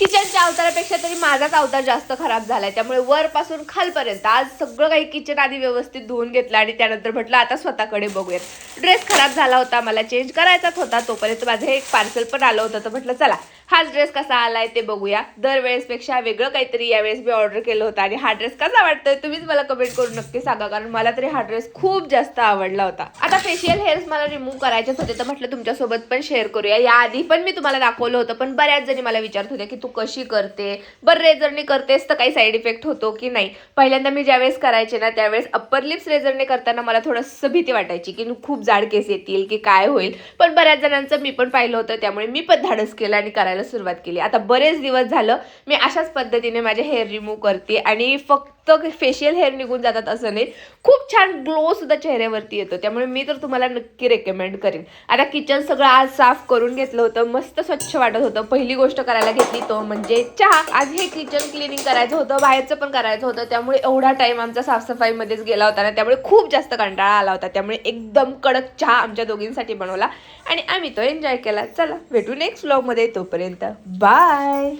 किचनच्या अवतारापेक्षा तरी माझाच अवतार जास्त खराब झालाय, त्यामुळे वरपासून खालपर्यंत आज सगळं काही किचन आधी व्यवस्थित धुवून घेतलं आणि त्यानंतर म्हटलं आता स्वतःकडे बघूयात. ड्रेस खराब झाला होता, मला चेंज करायचाच होता, तोपर्यंत माझं एक पार्सल पण आलं होतं, तर म्हटलं चला हाच ड्रेस कसा आलाय ते बघूया. दरवेळेसपेक्षा वेगळं काहीतरी यावेळेस मी ऑर्डर केलं होतं आणि हा ड्रेस कसा वाटतोय तुम्हीच मला कमेंट करून नक्की सांगा, कारण मला तरी हा ड्रेस खूप जास्त आवडला होता. आता फेशियल हेअर्स मला रिमूव्ह करायचेच होते, तर म्हटलं तुमच्यासोबत पण शेअर करूया. याआधी पण मी तुम्हाला दाखवलं होतं, पण बऱ्याच जणी मला विचारत होत्या की तू कशी करते, बरं रेझरने करतेस तर काही साईड इफेक्ट होतो की नाही. पहिल्यांदा मी ज्यावेळेस करायचे ना त्यावेळेस अप्पर लिप्स रेझरने करताना मला थोडंसं भीती वाटायची की खूप जाड केस येतील की काय होईल, पण बऱ्याच जणांचं मी पण पाहिलं होतं, त्यामुळे मी पण धाडस केलं आणि करायला सुरुवात केली. आता बरेच दिवस झालं मी अशाच पद्धतीने माझे हेअर रिमूव्ह करते आणि फक्त फेशियल हेअर निघून जातात असं नाही, खूप छान ग्लो सुद्धा चेहऱ्यावरती येतो, त्यामुळे मी तर तुम्हाला नक्की रेकमेंड करेन. आता किचन सगळं आज साफ करून घेतलं होतं, मस्त स्वच्छ वाटत होतं. पहिली गोष्ट करायला घेतली तो म्हणजे चहा. आज हे किचन क्लिनिंग करायचं होतं, बाहेरचं पण करायचं होतं, त्यामुळे एवढा टाइम आमचा साफसफाईमध्येच गेला होता ना, त्यामुळे खूप जास्त कंटाळा आला होता. त्यामुळे एकदम कडक चहा आमच्या दोघींसाठी बनवला आणि आम्ही तो एन्जॉय केला. चला भेटू नेक्स्ट व्लॉगमध्ये, तोपर्यंत बाय.